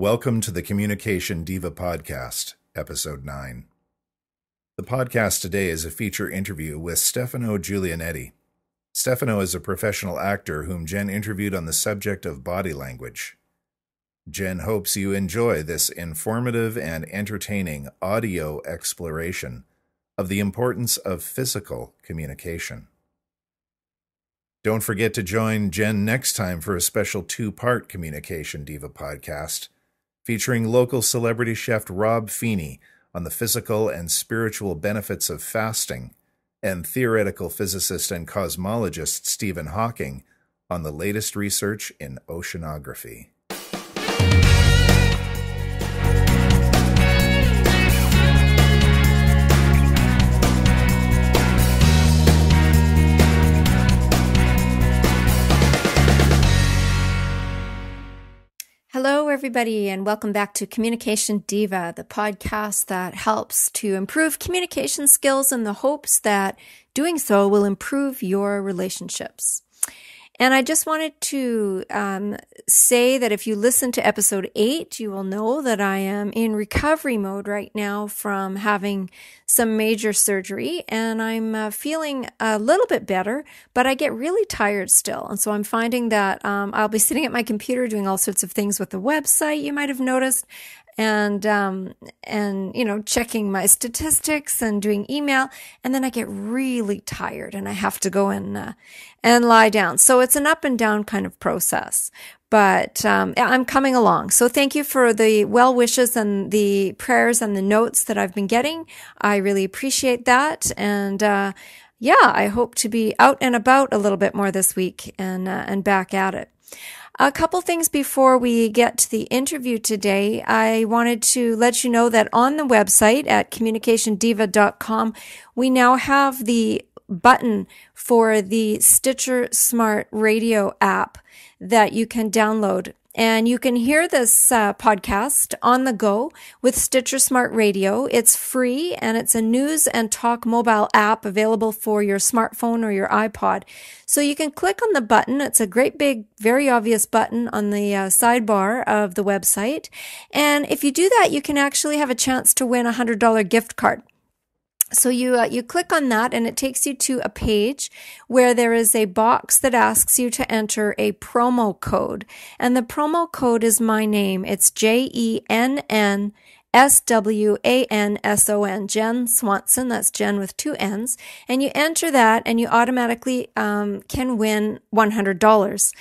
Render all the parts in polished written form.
Welcome to the Communication Diva podcast, episode 9. The podcast today is a feature interview with Stefano Giulianetti. Stefano is a professional actor whom Jenn interviewed on the subject of body language. Jenn hopes you enjoy this informative and entertaining audio exploration of the importance of physical communication. Don't forget to join Jenn next time for a special 2-part Communication Diva podcast featuring local celebrity chef Rob Feeney on the physical and spiritual benefits of fasting, and theoretical physicist and cosmologist Stephen Hawking on the latest research in oceanography. Hello, everybody, and welcome back to Communication Diva, the podcast that helps to improve communication skills in the hopes that doing so will improve your relationships. And I just wanted to say that if you listen to episode 8, you will know that I am in recovery mode right now from having some major surgery, and I'm feeling a little bit better, but I get really tired still. And so I'm finding that I'll be sitting at my computer doing all sorts of things with the website, you might have noticed, and checking my statistics and doing email, and then I get really tired and I have to go and lie down. So it's an up and down kind of process, but I'm coming along. So thank you for the well wishes and the prayers and the notes that I've been getting. I really appreciate that, and I hope to be out and about a little bit more this week and back at it. A couple things before we get to the interview today. I wanted to let you know that on the website at CommunicationDiva.com, we now have the button for the Stitcher Smart Radio app that you can download. And you can hear this podcast on the go with Stitcher Smart Radio. It's free, and it's a news and talk mobile app available for your smartphone or your iPod. So you can click on the button. It's a great big, very obvious button on the sidebar of the website. And if you do that, you can actually have a chance to win a $100 gift card. So you click on that, and it takes you to a page where there is a box that asks you to enter a promo code. And the promo code is my name. It's JENNSWANSON, Jenn Swanson. That's Jenn with 2 N's. And you enter that, and you automatically can win $100.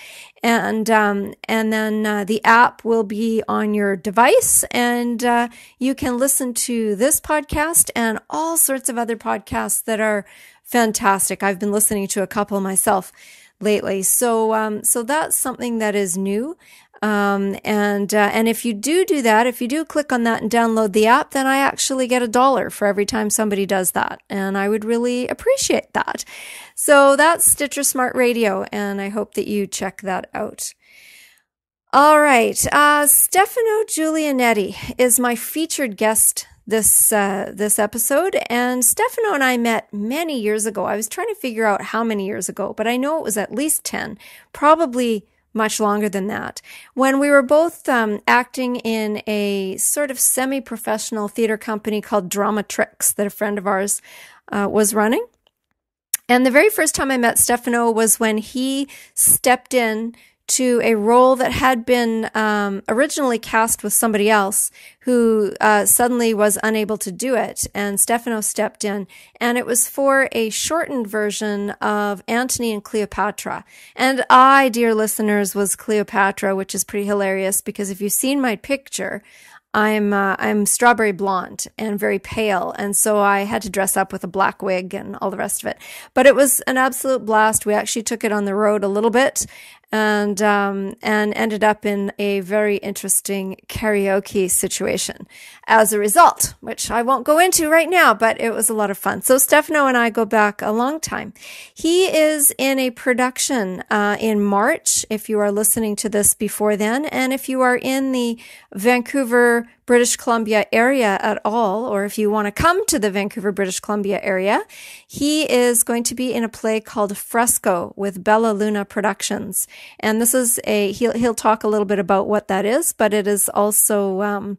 And then the app will be on your device, and you can listen to this podcast and all sorts of other podcasts that are fantastic. I've been listening to a couple myself lately. So that's something that is new. And if you do that, if you do click on that and download the app, then I actually get $1 for every time somebody does that. And I would really appreciate that. So that's Stitcher Smart Radio, and I hope that you check that out. All right. Stefano Giulianetti is my featured guest this episode, and Stefano and I met many years ago. I was trying to figure out how many years ago, but I know it was at least 10, probably much longer than that, when we were both acting in a sort of semi-professional theater company called Drama Tricks that a friend of ours was running. And the very first time I met Stefano was when he stepped in to a role that had been originally cast with somebody else who suddenly was unable to do it, and Stefano stepped in, and it was for a shortened version of Antony and Cleopatra. And I, dear listeners, was Cleopatra, which is pretty hilarious because if you've seen my picture, I'm strawberry blonde and very pale, and so I had to dress up with a black wig and all the rest of it. But it was an absolute blast. We actually took it on the road a little bit, and ended up in a very interesting karaoke situation as a result, which I won't go into right now, but it was a lot of fun. So Stefano and I go back a long time. He is in a production in March, if you are listening to this before then, and if you are in the Vancouver, British Columbia area at all, or if you want to come to the Vancouver, British Columbia area, he is going to be in a play called Fresco with Bella Luna Productions. And this is he'll talk a little bit about what that is, but it is also,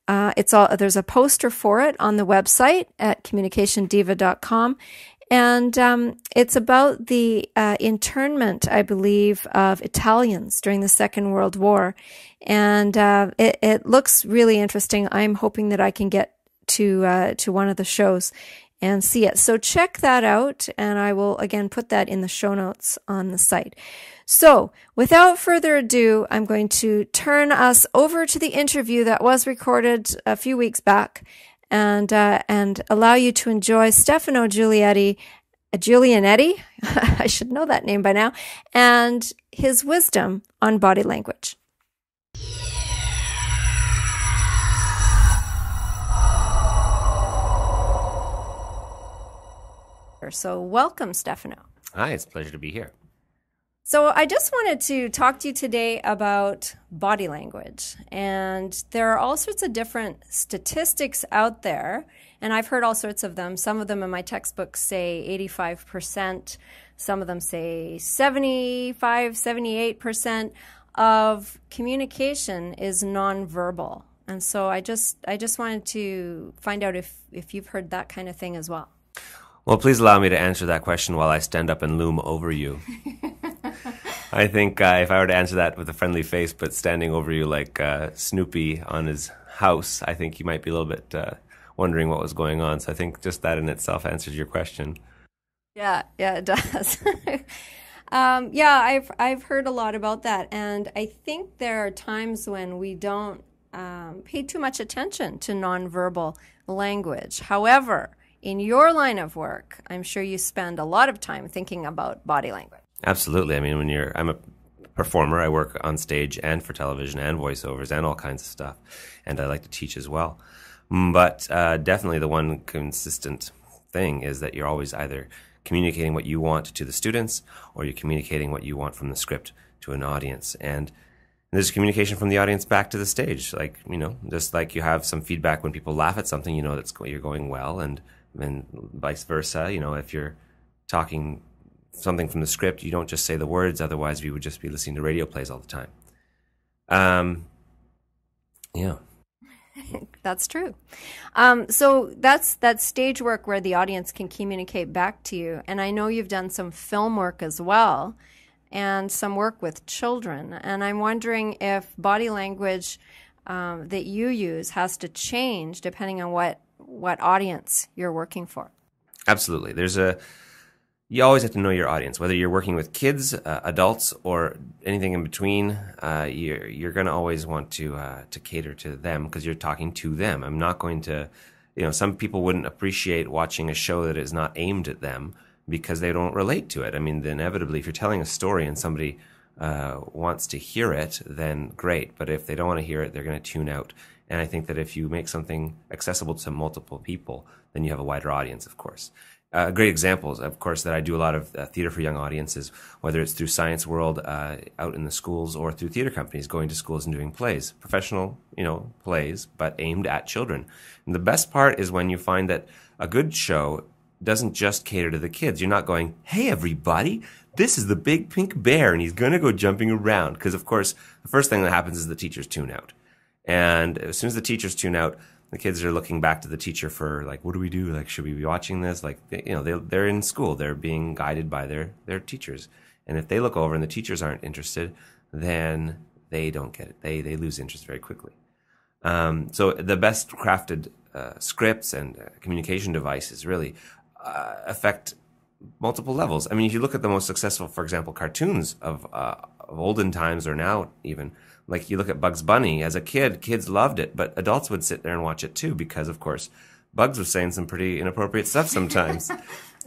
there's a poster for it on the website at CommunicationDiva.com. And it's about the internment, I believe, of Italians during the Second World War. And it looks really interesting. I'm hoping that I can get to one of the shows and see it. So check that out, and I will, again, put that in the show notes on the site. So without further ado, I'm going to turn us over to the interview that was recorded a few weeks back, and allow you to enjoy Stefano Giulianetti, I should know that name by now, and his wisdom on body language. So welcome, Stefano. Hi, it's a pleasure to be here. So I just wanted to talk to you today about body language. And there are all sorts of different statistics out there, and I've heard all sorts of them. Some of them in my textbooks say 85%. Some of them say 75, 78% of communication is nonverbal. And so I just wanted to find out if you've heard that kind of thing as well. Well, please allow me to answer that question while I stand up and loom over you. I think if I were to answer that with a friendly face, but standing over you like Snoopy on his house, I think you might be a little bit wondering what was going on. So I think just that in itself answers your question. Yeah, it does. I've heard a lot about that, and I think there are times when we don't pay too much attention to nonverbal language. However, in your line of work, I'm sure you spend a lot of time thinking about body language. Absolutely. I mean, I'm a performer. I work on stage and for television and voiceovers and all kinds of stuff. And I like to teach as well. But definitely the one consistent thing is that you're always either communicating what you want to the students or you're communicating what you want from the script to an audience. And there's communication from the audience back to the stage. Like, just like you have some feedback when people laugh at something, that you're going well, and vice versa. If you're talking something from the script, you don't just say the words, otherwise we would just be listening to radio plays all the time. Yeah. That's true. So that's stage work where the audience can communicate back to you. And I know you've done some film work as well and some work with children. And I'm wondering if body language that you use has to change depending on what audience you're working for. Absolutely. You always have to know your audience, whether you're working with kids, adults, or anything in between. You're going to always want to cater to them because you're talking to them. I'm not going to, some people wouldn't appreciate watching a show that is not aimed at them because they don't relate to it. I mean, inevitably, if you're telling a story and somebody wants to hear it, then great. But if they don't want to hear it, they're going to tune out. And I think that if you make something accessible to multiple people, then you have a wider audience, of course. Great examples, of course, that I do a lot of theater for young audiences, whether it's through Science World out in the schools or through theater companies going to schools and doing plays, professional, plays, but aimed at children. And the best part is when you find that a good show doesn't just cater to the kids. You're not going, hey, everybody, this is the big pink bear, and he's going to go jumping around. Because, of course, the first thing that happens is the teachers tune out. And as soon as the teachers tune out, the kids are looking back to the teacher for, like, what do we do? Like, should we be watching this? Like, they're in school. They're being guided by their teachers. And if they look over and the teachers aren't interested, then they don't get it. They lose interest very quickly. So the best crafted scripts and communication devices really affect multiple levels. I mean, if you look at the most successful, for example, cartoons of olden times or now even, like you look at Bugs Bunny. As a kid, kids loved it, but adults would sit there and watch it too because, of course, Bugs was saying some pretty inappropriate stuff sometimes.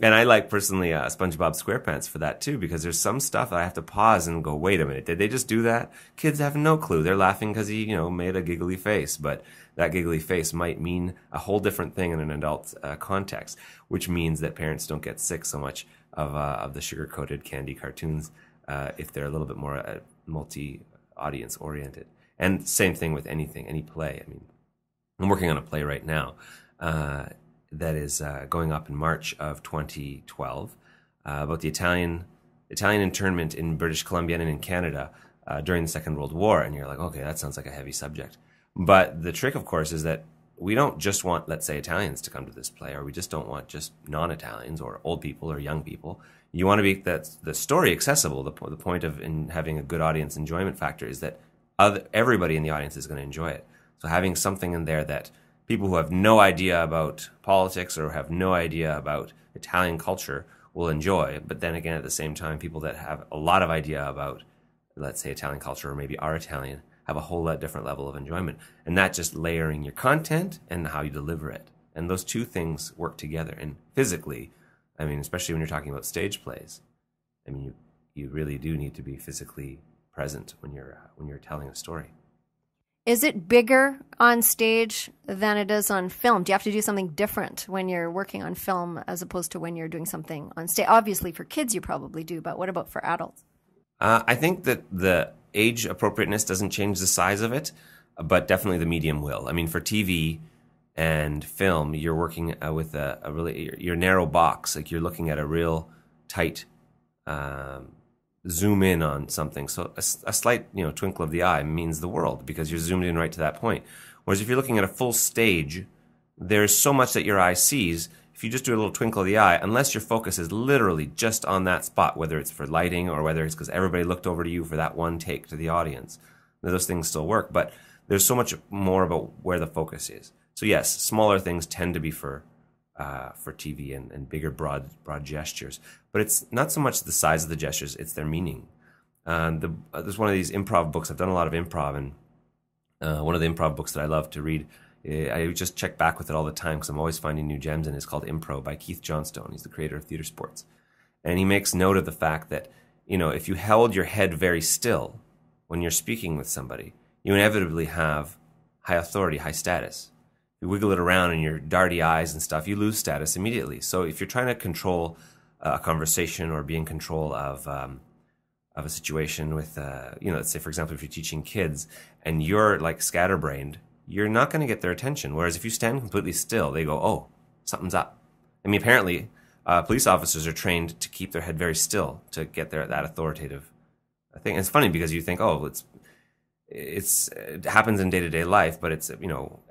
And I like personally SpongeBob SquarePants for that too, because there's some stuff that I have to pause and go, wait a minute, did they just do that? Kids have no clue. They're laughing because he, made a giggly face, but that giggly face might mean a whole different thing in an adult context, which means that parents don't get sick so much of the sugar-coated candy cartoons if they're a little bit more multi-audience oriented. And same thing with anything, any play. I mean, I'm working on a play right now that is going up in March of 2012 about the Italian internment in British Columbia and in Canada during the Second World War. And you're like, okay, that sounds like a heavy subject. But the trick, of course, is that we don't just want, let's say, Italians to come to this play, or we just don't want just non-Italians or old people or young people. You want to make the story accessible. The point of in having a good audience enjoyment factor is that everybody in the audience is going to enjoy it. So having something in there that people who have no idea about politics or have no idea about Italian culture will enjoy, but then again, at the same time, people that have a lot of idea about, let's say, Italian culture or maybe are Italian, have a whole lot different level of enjoyment. And not just layering your content and how you deliver it. And those two things work together. And physically, I mean, especially when you're talking about stage plays, I mean, you really do need to be physically present when you're telling a story. Is it bigger on stage than it is on film? Do you have to do something different when you're working on film as opposed to when you're doing something on stage? Obviously, for kids, you probably do, but what about for adults? I think that the age appropriateness doesn't change the size of it, but definitely the medium will. I mean, for TV and film, you're working with a really your narrow box. Like you're looking at a real tight zoom in on something. So a slight twinkle of the eye means the world because you're zoomed in right to that point. Whereas if you're looking at a full stage, there's so much that your eye sees. If you just do a little twinkle of the eye, unless your focus is literally just on that spot, whether it's for lighting or whether it's because everybody looked over to you for that one take to the audience, those things still work. But there's so much more about where the focus is. So yes, smaller things tend to be for TV and bigger, broad gestures. But it's not so much the size of the gestures; it's their meaning. There's one of these improv books. I've done a lot of improv, and one of the improv books that I love to read. I just check back with it all the time because I'm always finding new gems, and it's called Impro by Keith Johnstone. He's the creator of Theater Sports. And he makes note of the fact that, if you held your head very still when you're speaking with somebody, you inevitably have high authority, high status. If you wiggle it around in your darty eyes and stuff, you lose status immediately. So if you're trying to control a conversation or be in control of a situation with, let's say, for example, if you're teaching kids and you're like scatterbrained, you're not going to get their attention. Whereas if you stand completely still, they go, oh, something's up. I mean, apparently, police officers are trained to keep their head very still to get that authoritative thing. And it's funny because you think, oh, it happens in day-to-day life, but it's,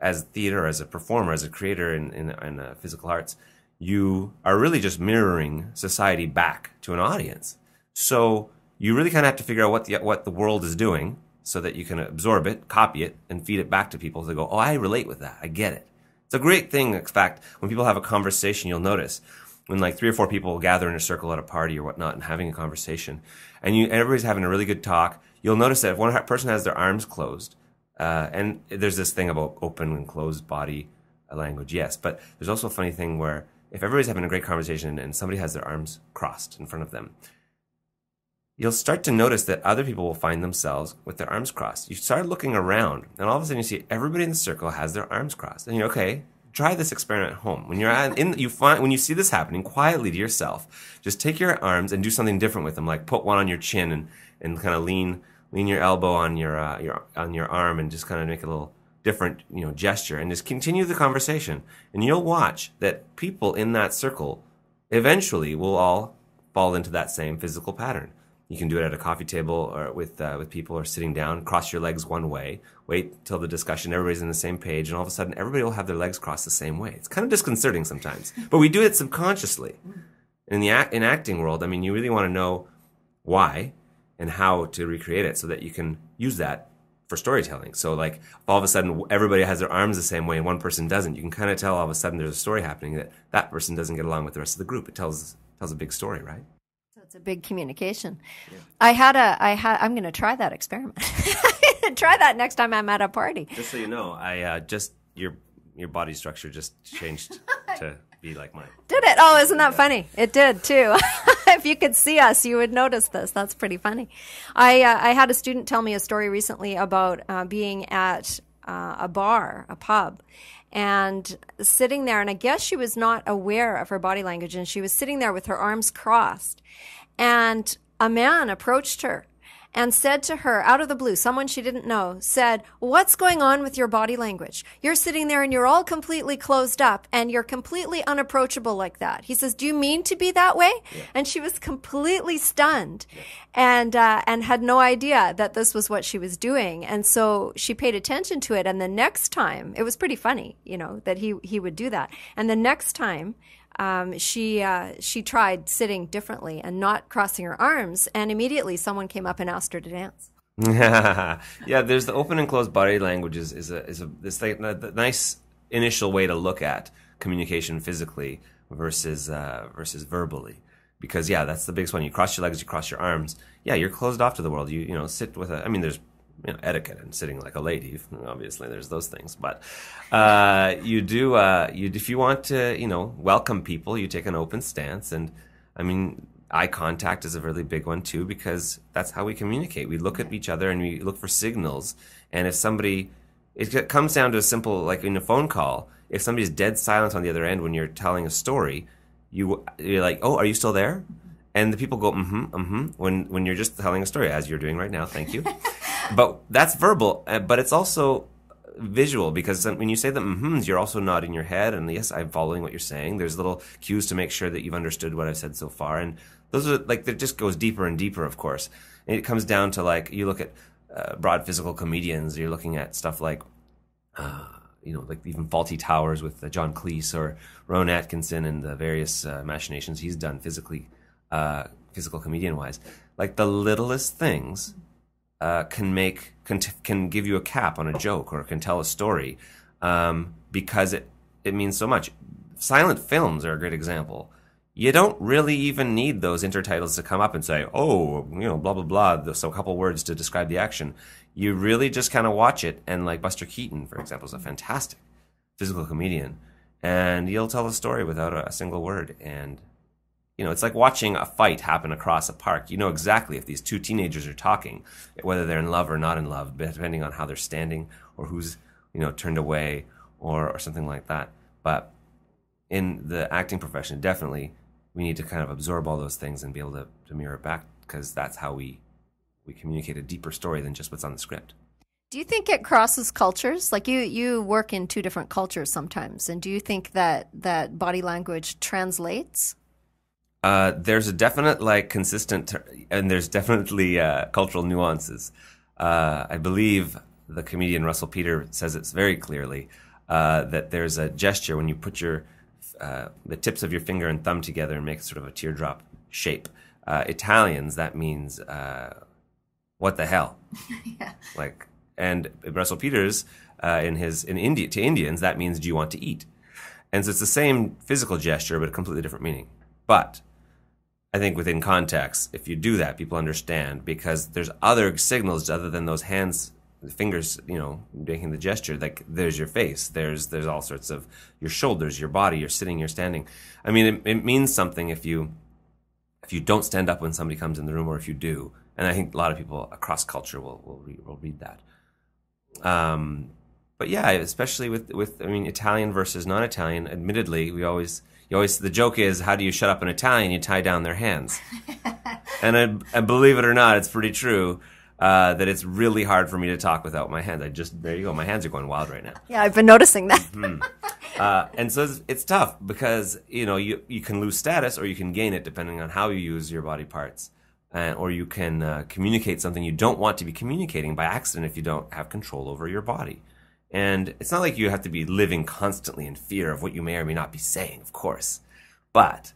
as theater, as a performer, as a creator in physical arts, you are really just mirroring society back to an audience. So you really kind of have to figure out what the world is doing, so that you can absorb it, copy it, and feed it back to people. So they go, oh, I relate with that. I get it. It's a great thing. In fact, when people have a conversation, you'll notice when like 3 or 4 people gather in a circle at a party or whatnot and having a conversation, and everybody's having a really good talk, you'll notice that if one person has their arms closed, and there's this thing about open and closed body language, yes, but there's also a funny thing where if everybody's having a great conversation and somebody has their arms crossed in front of them, you'll start to notice that other people will find themselves with their arms crossed. You start looking around, and all of a sudden you see everybody in the circle has their arms crossed. And you're okay. Try this experiment at home. When when you see this happening, quietly to yourself, just take your arms and do something different with them. Like put one on your chin and kind of lean your elbow on your arm and just kind of make a little different gesture, and just continue the conversation. And you'll watch that people in that circle eventually will all fall into that same physical pattern. You can do it at a coffee table or with people, or sitting down, cross your legs one way, wait till the discussion, everybody's on the same page, and all of a sudden everybody will have their legs crossed the same way. It's kind of disconcerting sometimes, but we do it subconsciously. In the acting world, I mean, you really want to know why and how to recreate it so that you can use that for storytelling. So like if all of a sudden everybody has their arms the same way and one person doesn't, you can kind of tell all of a sudden there's a story happening that person doesn't get along with the rest of the group. It tells a big story, right? It's a big communication. Yeah. I'm going to try that experiment. Try that next time I'm at a party. Just so you know, your body structure just changed to be like mine. Did it? Oh, isn't that funny? It did too. If you could see us, you would notice this. That's pretty funny. I had a student tell me a story recently about being at a bar, a pub, and sitting there, and I guess she was not aware of her body language, and she was sitting there with her arms crossed, and a man approached her and said to her out of the blue, someone she didn't know, said, "What's going on with your body language? You're sitting there and you're all completely closed up and you're completely unapproachable like that." He says, "Do you mean to be that way?" Yeah. And she was completely stunned, and had no idea that this was what she was doing. And so she paid attention to it. And the next time, it was pretty funny, that he would do that. And the next time, she tried sitting differently and not crossing her arms, and immediately someone came up and asked her to dance. Yeah, there's the open and closed body language is a nice initial way to look at communication physically versus verbally, because that's the biggest one. You cross your legs, you cross your arms. Yeah, you're closed off to the world. You sit with there's etiquette and sitting like a lady. Obviously, there's those things, but if you want to, welcome people, you take an open stance. And eye contact is a really big one too, because that's how we communicate. We look at each other and we look for signals. And if it comes down to a simple, like in a phone call, if somebody's dead silent on the other end when you're telling a story, you're like, "Oh, are you still there?" And the people go, when you're just telling a story, as you're doing right now. Thank you. But that's verbal, but it's also visual, because when you say the you're also nodding your head, and yes, I'm following what you're saying. There's little cues to make sure that you've understood what I've said so far. And those are it just goes deeper and deeper, of course. And it comes down to you look at broad physical comedians, you're looking at stuff like even Faulty Towers with John Cleese, or Rowan Atkinson and the various machinations he's done physical comedian-wise. The littlest things can give you a cap on a joke, or can tell a story, because it means so much. Silent films are a great example. You don't really even need those intertitles to come up and say, "Oh, blah, blah, blah," so a couple words to describe the action. You really just kind of watch it. And Buster Keaton, for example, is a fantastic physical comedian, and he'll tell a story without a single word. And it's like watching a fight happen across a park. You know exactly if these two teenagers are talking, whether they're in love or not in love, depending on how they're standing, or who's turned away, or something like that. But in the acting profession, definitely we need to kind of absorb all those things and be able to mirror it back, because that's how we communicate a deeper story than just what's on the script. Do you think it crosses cultures? You work in two different cultures sometimes, and do you think that body language translates? There's a definite consistent, and there's definitely cultural nuances. I believe the comedian Russell Peter says it very clearly, that there's a gesture when you put the tips of your finger and thumb together and make sort of a teardrop shape. Italians, that means what the hell? Yeah. And Russell Peters to Indians, that means, do you want to eat? And so it's the same physical gesture, but a completely different meaning. But I think within context, if you do that, people understand, because there's other signals other than those hands, the fingers, making the gesture. There's your face, there's all sorts of your shoulders, your body, you're sitting, you're standing. It means something if you don't stand up when somebody comes in the room, or if you do. And I think a lot of people across culture will read that. But yeah, especially with Italian versus non-Italian. Admittedly, the joke is, how do you shut up an Italian? You tie down their hands. And I believe it or not, it's pretty true, that it's really hard for me to talk without my hands. There you go. My hands are going wild right now. Yeah, I've been noticing that. And so it's tough, because, you can lose status, or you can gain it depending on how you use your body parts. Or you can communicate something you don't want to be communicating by accident if you don't have control over your body. And it's not like you have to be living constantly in fear of what you may or may not be saying, of course. But,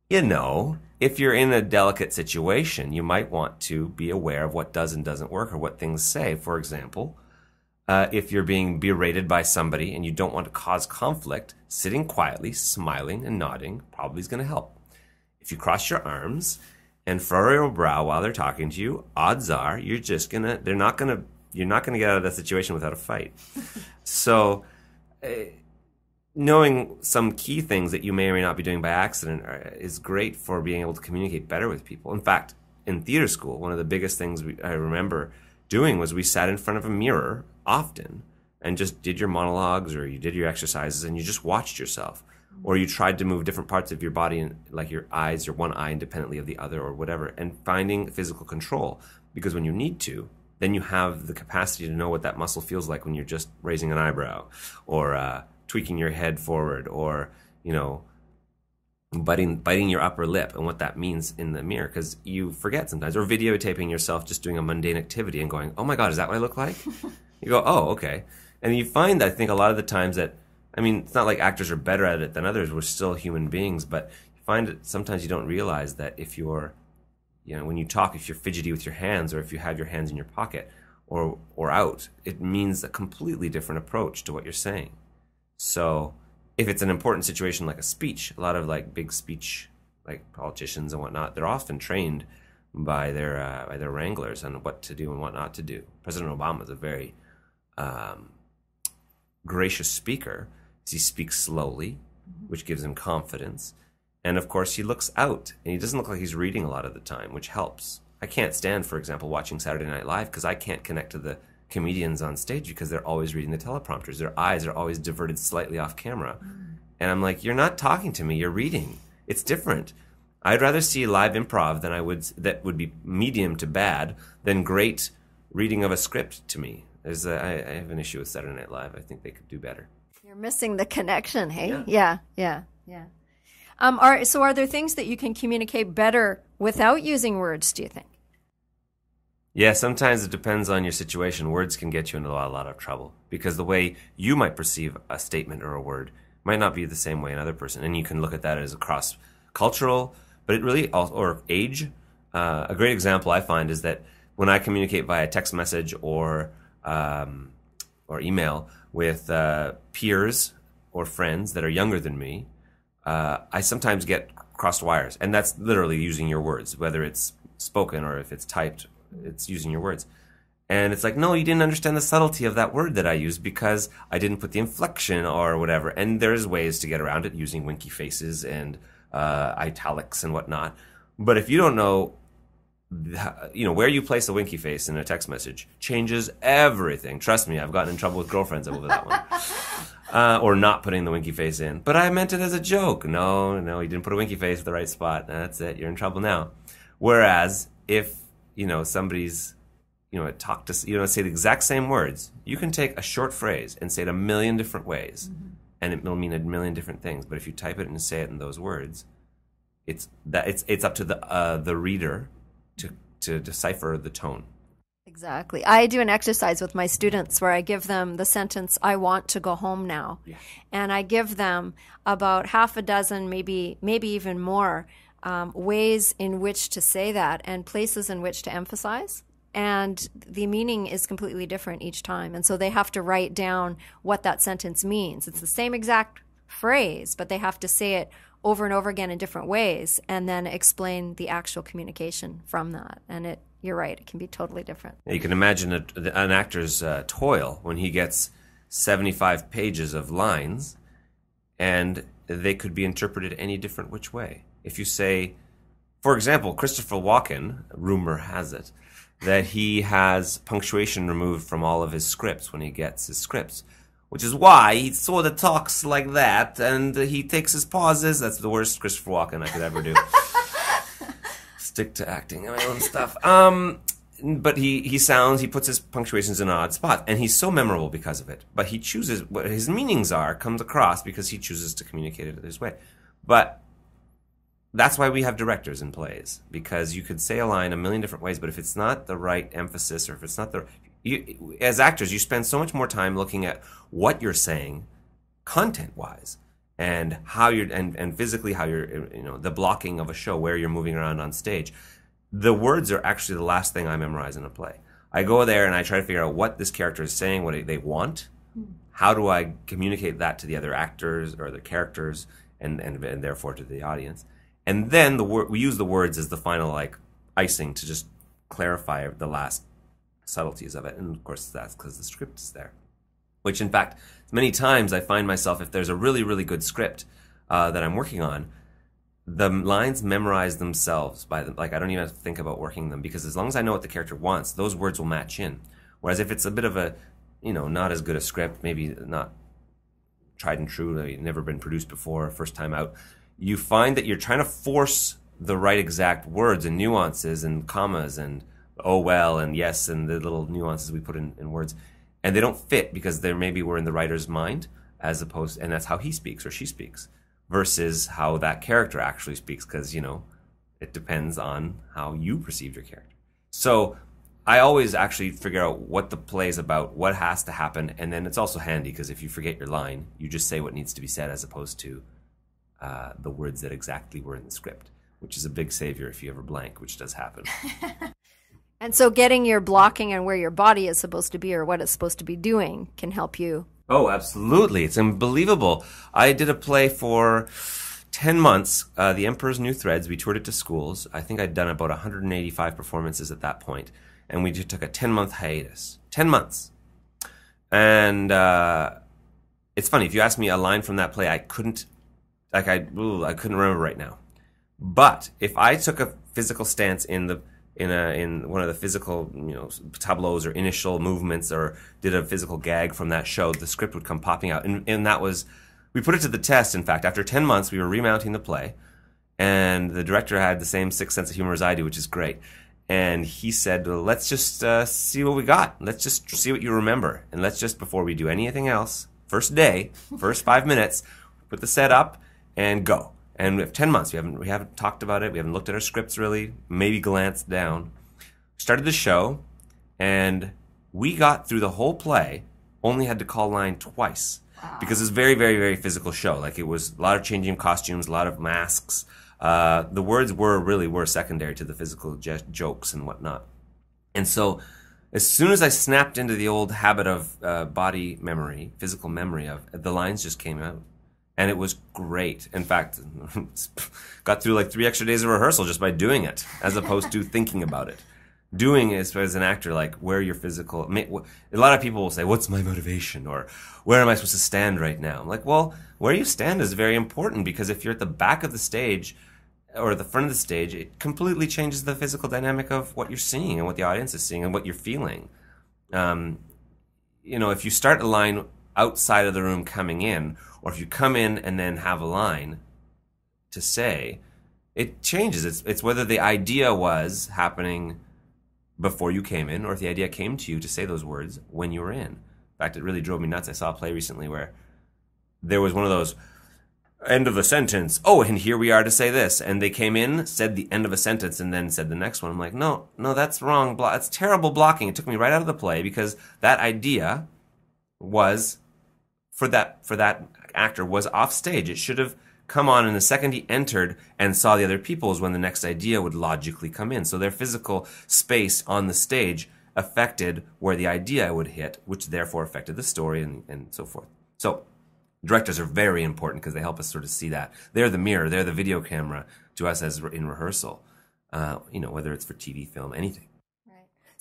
if you're in a delicate situation, you might want to be aware of what does and doesn't work, or what things say. For example, if you're being berated by somebody and you don't want to cause conflict, sitting quietly, smiling, and nodding probably is going to help. If you cross your arms and furrow your brow while they're talking to you, odds are you're not gonna get out of that situation without a fight. So, knowing some key things that you may or may not be doing by accident is great for being able to communicate better with people. In fact, in theater school, one of the biggest things I remember doing was we sat in front of a mirror often and just did your monologues, or you did your exercises, and you just watched yourself. Or you tried to move different parts of your body, like your eyes, your one eye independently of the other, or whatever, and finding physical control. because when you need to, then you have the capacity to know what that muscle feels like when you're just raising an eyebrow or tweaking your head forward or, biting your upper lip and what that means in the mirror, because you forget sometimes, or videotaping yourself just doing a mundane activity and going, oh my God, is that what I look like? You go, oh, okay. And you find, I think, a lot of the times that, it's not like actors are better at it than others. We're still human beings, but you find that sometimes you don't realize that if you're, when you talk, if you're fidgety with your hands or if you have your hands in your pocket or out, it means a completely different approach to what you're saying. So if it's an important situation like a speech, a lot of like big speech, like politicians and whatnot, they're often trained by their wranglers on what to do and what not to do. President Obama is a very gracious speaker. He speaks slowly, which gives him confidence. And of course, he looks out, and he doesn't look like he's reading a lot of the time, which helps. I can't stand, for example, watching Saturday Night Live because I can't connect to the comedians on stage because they're always reading the teleprompters. Their eyes are always diverted slightly off camera. And I'm like, you're not talking to me, you're reading. It's different. I'd rather see live improv that would be medium to bad than great reading of a script to me. I have an issue with Saturday Night Live. I think they could do better. You're missing the connection, hey? Yeah. Yeah. Are there things that you can communicate better without using words, do you think? Yeah, sometimes it depends on your situation. Words can get you into a lot of trouble because the way you might perceive a statement or a word might not be the same way another person. And you can look at that as a cross-cultural, but it really, or age. A great example I find is that when I communicate via text message or email with peers or friends that are younger than me, I sometimes get crossed wires. And that's literally using your words, whether it's spoken or if it's typed. It's using your words. And it's like, no, you didn't understand the subtlety of that word that I used because I didn't put the inflection or whatever. And there's ways to get around it using winky faces and italics and whatnot. But if you don't know, where you place a winky face in a text message changes everything. Trust me, I've gotten in trouble with girlfriends over that one. Or not putting the winky face in. But I meant it as a joke. No, you didn't put a winky face at the right spot. That's it. You're in trouble now. Whereas if somebody's, talk to, say the exact same words. You can take a short phrase and say it a million different ways, and it will mean a million different things. But if you type it and say it in those words, it's up to the reader to decipher the tone. Exactly. I do an exercise with my students where I give them the sentence, I want to go home now. Yeah. And I give them about half a dozen, maybe even more, ways in which to say that and places in which to emphasize. And the meaning is completely different each time. And so they have to write down what that sentence means. It's the same exact phrase, but they have to say it over and over again in different ways and then explain the actual communication from that. And you're right, it can be totally different. You can imagine an actor's toil when he gets 75 pages of lines and they could be interpreted any different which way. If you say, for example, Christopher Walken, rumor has it, that he has punctuation removed from all of his scripts when he gets his scripts, which is why he sort of talks like that, and he takes his pauses. That's the worst Christopher Walken I could ever do. Stick to acting and my own stuff. But he puts his punctuations in an odd spot, and he's so memorable because of it. But he chooses, what his meanings comes across because he chooses to communicate it this way. But that's why we have directors in plays, because you could say a line a million different ways, but if it's not the right emphasis or if it's not as actors, you spend so much more time looking at what you're saying content-wise and how you're, and physically how you're, the blocking of a show, where you're moving around on stage. The words are actually the last thing I memorize in a play. I go there and I try to figure out what this character is saying, what they want. How do I communicate that to the other actors or the characters and therefore to the audience? And then we use the words as the final icing to just clarify the last subtleties of it. And of course that's because the script is there. Which in fact, many times I find myself, if there's a really, really good script that I'm working on, the lines memorize themselves I don't even have to think about working them, because as long as I know what the character wants, those words will match in. Whereas if it's a bit of a, not as good a script, maybe not tried and true, never been produced before, first time out, you find that you're trying to force the right exact words and nuances and commas and oh well and yes and the little nuances we put in words, and they don't fit because they maybe were in the writer's mind as opposed, and that's how he speaks or she speaks versus how that character actually speaks, because it depends on how you perceive your character. So I always actually figure out what the play is about, what has to happen, and then it's also handy because if you forget your line, you just say what needs to be said as opposed to the words that exactly were in the script, which is a big savior if you ever blank, which does happen. And so getting your blocking and where your body is supposed to be or what it's supposed to be doing can help you. Oh, absolutely. It's unbelievable. I did a play for 10 months, The Emperor's New Threads. We toured it to schools. I think I'd done about 185 performances at that point, and we just took a 10-month hiatus. 10 months. And it's funny, if you ask me a line from that play, I couldn't remember right now. But if I took a physical stance in one of the physical tableaus or initial movements or did a physical gag from that show, the script would come popping out. And that was, we put it to the test, in fact. After 10 months, we were remounting the play, and the director had the same sixth sense of humor as I do, which is great. And he said, well, let's just see what we got. Let's just see what you remember. And let's just, before we do anything else, first day, first 5 minutes, put the set up and go. And we have 10 months. We haven't talked about it. We haven't looked at our scripts really, maybe glanced down. Started the show, and we got through the whole play, only had to call line twice. Wow. Because it's a very, very, very physical show. Like, it was a lot of changing costumes, a lot of masks. The words were secondary to the physical jokes and whatnot. And so as soon as I snapped into the old habit of body memory, physical memory of, the lines just came out. And it was great. In fact, got through like 3 extra days of rehearsal just by doing it, as opposed to thinking about it. Doing is, as an actor, like, where your physical... A lot of people will say, what's my motivation? Or where am I supposed to stand right now? I'm like, well, where you stand is very important, because if you're at the back of the stage or the front of the stage, it completely changes the physical dynamic of what you're seeing and what the audience is seeing and what you're feeling. If you start a line outside of the room coming in, or if you come in and then have a line to say, it changes. It's whether the idea was happening before you came in, or if the idea came to you to say those words when you were in. In fact, it really drove me nuts. I saw a play recently where there was one of those end of a sentence. Oh, and here we are to say this. And they came in, said the end of a sentence, and then said the next one. I'm like, no, that's wrong. That's terrible blocking. It took me right out of the play, because that idea was, for that actor, was off stage. It should have come on, and the second he entered and saw the other people is when the next idea would logically come in. So their physical space on the stage affected where the idea would hit, which therefore affected the story and so forth. So directors are very important, because they help us sort of see that. They're the mirror, they're the video camera to us as in rehearsal, whether it's for TV, film, anything.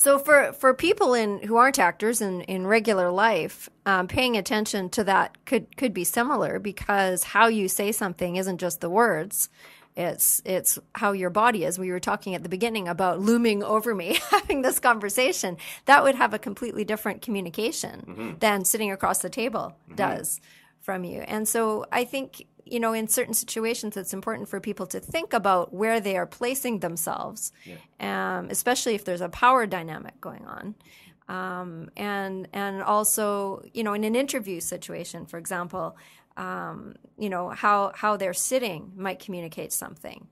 So for people who aren't actors in regular life, paying attention to that could be similar, because how you say something isn't just the words. It's how your body is. We were talking at the beginning about looming over me, having this conversation. That would have a completely different communication than sitting across the table does from you. And so I think, in certain situations, it's important for people to think about where they are placing themselves, especially if there's a power dynamic going on. And also, in an interview situation, for example, how they're sitting might communicate something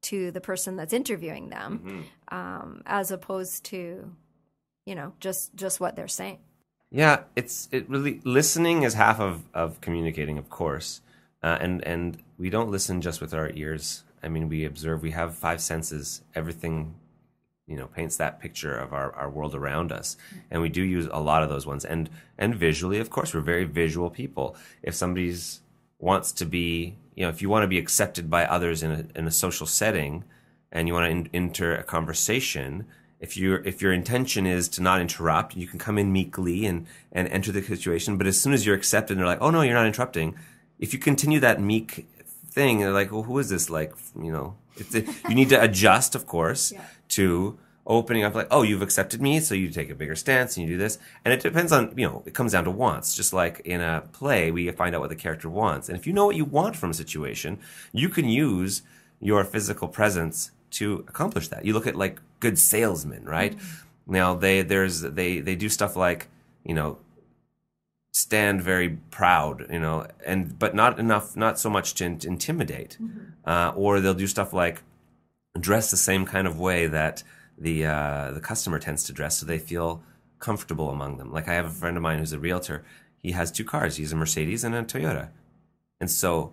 to the person that's interviewing them, as opposed to, just what they're saying. Yeah, it really, listening is half of communicating, of course. And we don't listen just with our ears. I mean, we observe. We have 5 senses. Everything, paints that picture of our world around us. And we do use a lot of those ones. And visually, of course, we're very visual people. If somebody wants to be, if you want to be accepted by others in a social setting, and you want to enter a conversation, if your intention is to not interrupt, you can come in meekly and enter the situation. But as soon as you're accepted, and they're like, oh, no, you're not interrupting. If you continue that meek thing, they're like, well, who is this? Like, you need to adjust, of course, to opening up, like, oh, you've accepted me, so you take a bigger stance and you do this. And it depends on, it comes down to wants. Just like in a play, we find out what the character wants. And if you know what you want from a situation, you can use your physical presence to accomplish that. You look at like good salesmen, right? Now they do stuff like, stand very proud, but not so much to intimidate, or they'll do stuff like dress the same kind of way that the customer tends to dress, so they feel comfortable among them. Like I have a friend of mine who's a realtor. He has 2 cars. He has a Mercedes and a Toyota, and so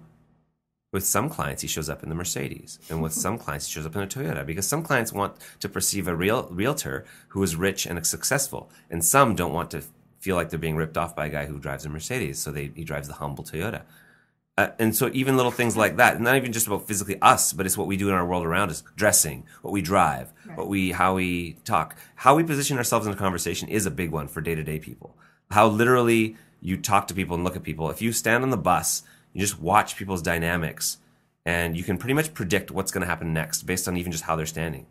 with some clients he shows up in the Mercedes, and with some clients he shows up in a Toyota, because some clients want to perceive a realtor who is rich and successful, and some don't want to feel like they're being ripped off by a guy who drives a Mercedes, so he drives the humble Toyota. And so even little things like that, not even just about physically us, but it's what we do in our world around us, dressing, what we drive, how we talk, how we position ourselves in a conversation is a big one for day-to-day people. How literally you talk to people and look at people. If you stand on the bus, you just watch people's dynamics, and you can pretty much predict what's going to happen next based on even just how they're standing.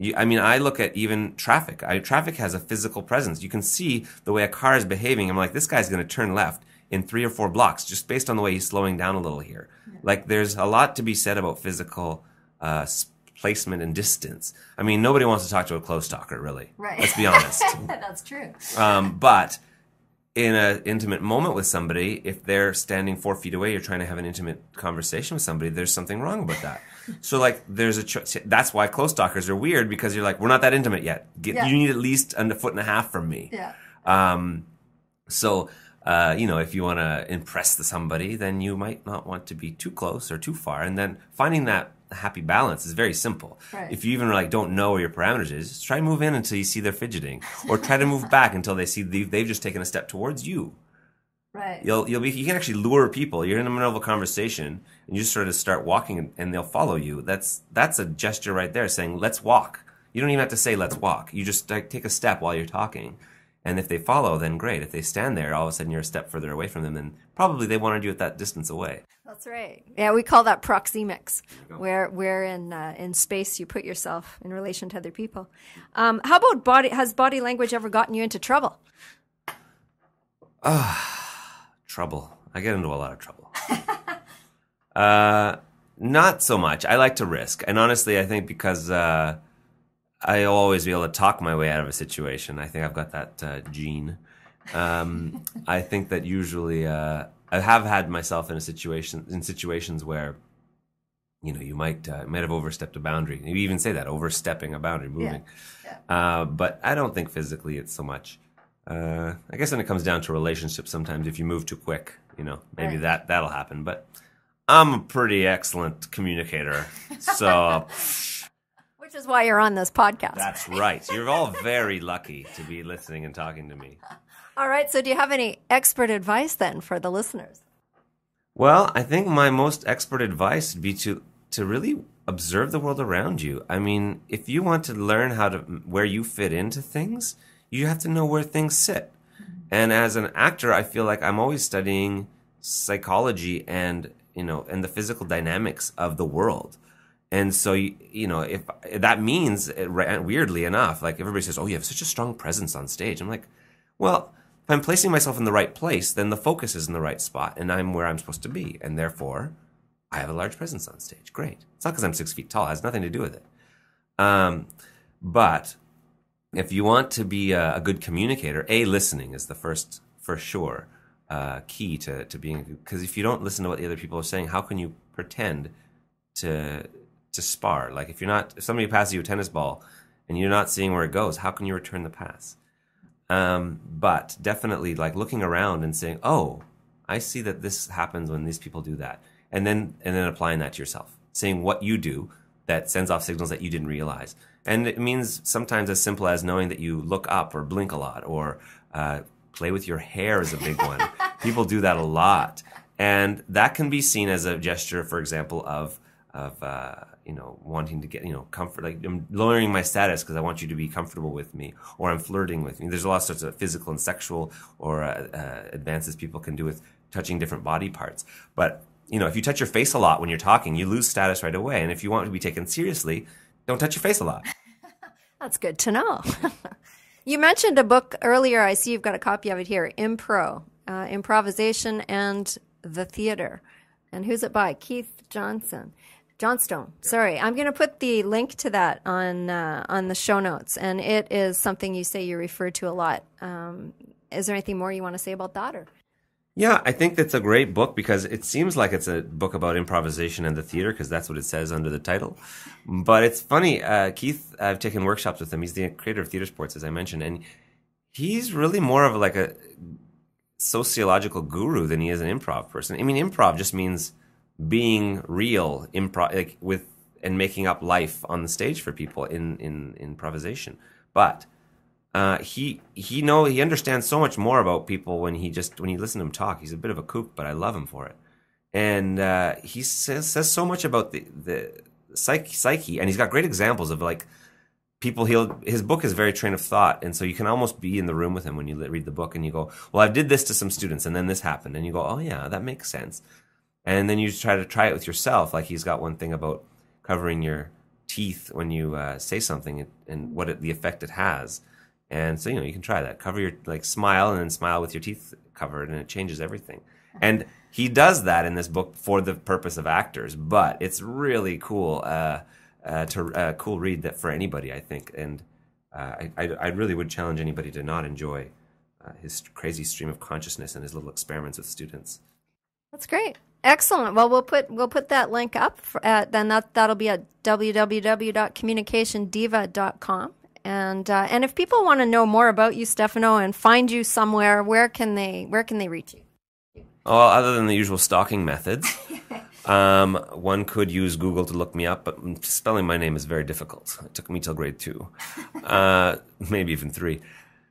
I look at even traffic. Traffic has a physical presence. You can see the way a car is behaving. I'm like, this guy's going to turn left in 3 or 4 blocks just based on the way he's slowing down a little here. Like, there's a lot to be said about physical placement and distance. I mean, nobody wants to talk to a close talker, really. Right. Let's be honest. That's true. But in an intimate moment with somebody, if they're standing 4 feet away, you're trying to have an intimate conversation with somebody, there's something wrong about that. So, like, there's that's why close talkers are weird, because you're like, we're not that intimate yet. You need at least a 1.5 feet from me. Yeah. If you want to impress somebody, then you might not want to be too close or too far. And then finding that happy balance is very simple. Right. If you even don't know where your parameters is, just try to move in until you see they're fidgeting, or try to move back until they see they've just taken a step towards you. Right. You can actually lure people. You're in the middle of a conversation and you just sort of start walking and they'll follow you. That's a gesture right there saying, let's walk. You don't even have to say, let's walk. You just take a step while you're talking. And if they follow, then great. If they stand there, all of a sudden you're a step further away from them, then probably they wanted you at that distance away. That's right. Yeah, we call that proxemics, where in space you put yourself in relation to other people. How about body? Has body language ever gotten you into trouble? Trouble. I get into a lot of trouble. Not so much. I like to risk. And honestly, I think because I'll always be able to talk my way out of a situation. I think I've got that gene. I think that usually I have had myself in situations where, you might have overstepped a boundary. You even say that, overstepping a boundary, moving. Yeah. But I don't think physically it's so much. I guess when it comes down to relationships, sometimes if you move too quick, maybe that'll happen. But I'm a pretty excellent communicator, so. Which is why you're on this podcast. That's right. You're all very lucky to be listening and talking to me. All right. So do you have any expert advice then for the listeners? Well, I think my most expert advice would be to really observe the world around you. I mean, if you want to learn where you fit into things, you have to know where things sit. And as an actor, I feel like I'm always studying psychology and the physical dynamics of the world. And so, if that means, weirdly enough, like everybody says, oh, you have such a strong presence on stage. I'm like, well, if I'm placing myself in the right place, then the focus is in the right spot and I'm where I'm supposed to be. And therefore, I have a large presence on stage. Great. It's not because I'm 6 feet tall. It has nothing to do with it. But if you want to be a good communicator, listening is the first, for sure, key to being, because if you don't listen to what the other people are saying, how can you pretend to spar? Like if somebody passes you a tennis ball and you're not seeing where it goes, how can you return the pass? But definitely like looking around and saying, oh, I see that this happens when these people do that. And then applying that to yourself, saying what you do that sends off signals that you didn't realize. And it means sometimes as simple as knowing that you look up or blink a lot, or play with your hair is a big one. People do that a lot. And that can be seen as a gesture, for example, of wanting to get, comfort, like I'm lowering my status because I want you to be comfortable with me, or I'm flirting with me. There's a lot of sorts of physical and sexual or advances people can do with touching different body parts. But, if you touch your face a lot when you're talking, you lose status right away. And if you want to be taken seriously, don't touch your face a lot. That's good to know. You mentioned a book earlier. I see you've got a copy of it here, Improvisation and the Theater. And who's it by? Keith Johnson. Johnstone. Sorry, I'm going to put the link to that on the show notes, and it is something you say you refer to a lot. Is there anything more you want to say about that, or? Yeah, I think that's a great book because it seems like it's a book about improvisation and the theater because that's what it says under the title. But it's funny, Keith, I've taken workshops with him. He's the creator of Theater Sports, as I mentioned, and he's really more of like a sociological guru than he is an improv person. I mean, improv just means being real, and making up life on the stage for people in improvisation. But he understands so much more about people when you listen to him talk. He's a bit of a kook, but I love him for it. And he says so much about the psyche, and he's got great examples of like people. His book is very train of thought, and so you can almost be in the room with him when you read the book, and you go, "Well, I did this to some students, and then this happened," and you go, "Oh yeah, that makes sense." And then you try it with yourself. Like he's got one thing about covering your teeth when you say something and the effect it has. And so, you can try that. Cover your, smile and then smile with your teeth covered, and it changes everything. And he does that in this book for the purpose of actors, but it's really cool, cool read that for anybody, I think. And I really would challenge anybody to not enjoy his crazy stream of consciousness and his little experiments with students. That's great. Excellent. Well, we'll put that link up. Then that'll be at www.CommunicationDiva.com. And if people want to know more about you, Stefano, and find you somewhere, where can they reach you? Well, other than the usual stalking methods, one could use Google to look me up, but spelling my name is very difficult. It took me till grade 2, maybe even 3.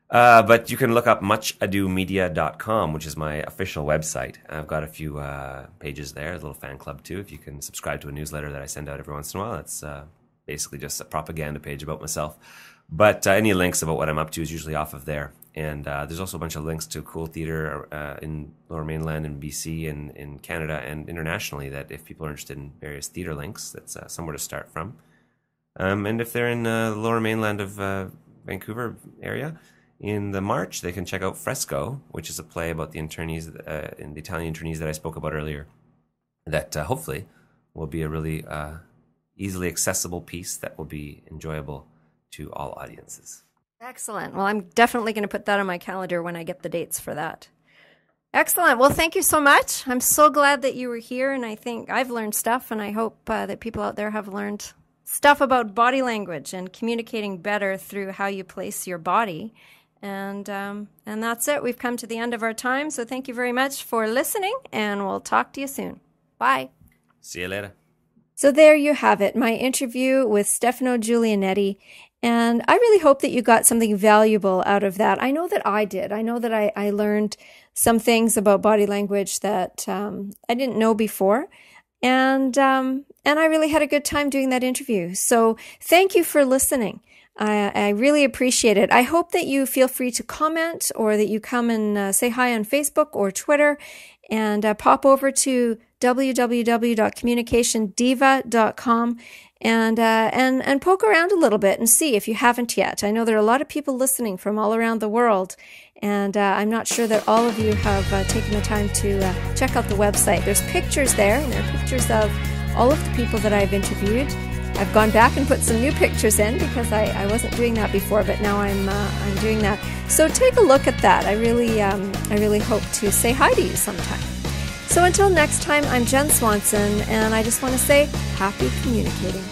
But you can look up muchadomedia.com, which is my official website. I've got a few pages there, a little fan club too. If you can subscribe to a newsletter that I send out every once in a while, that's basically just a propaganda page about myself. But any links about what I'm up to is usually off of there. And there's also a bunch of links to cool theater in Lower Mainland and BC and in Canada and internationally that if people are interested in various theater links, that's somewhere to start from. And if they're in the Lower Mainland of Vancouver area, in the March, they can check out Fresco, which is a play about the internees, the Italian internees that I spoke about earlier, that hopefully will be a really easily accessible piece that will be enjoyable to all audiences. Excellent. Well, I'm definitely going to put that on my calendar when I get the dates for that. Excellent. Well, thank you so much. I'm so glad that you were here, and I think I've learned stuff, and I hope that people out there have learned stuff about body language and communicating better through how you place your body. And that's it. We've come to the end of our time. So thank you very much for listening, and we'll talk to you soon. Bye. See you later. So there you have it, my interview with Stefano Giulianetti. And I really hope that you got something valuable out of that. I know that I did. I know that I learned some things about body language that I didn't know before. And I really had a good time doing that interview. So thank you for listening. I really appreciate it. I hope that you feel free to comment or that you come and say hi on Facebook or Twitter and pop over to www.CommunicationDiva.com and poke around a little bit and see if you haven't yet. I know there are a lot of people listening from all around the world, and I'm not sure that all of you have taken the time to check out the website. There's pictures there, and there are pictures of all of the people that I've interviewed. I've gone back and put some new pictures in because I wasn't doing that before, but now I'm doing that. So take a look at that. I really hope to say hi to you sometime. So until next time, I'm Jenn Swanson, and I just want to say happy communicating.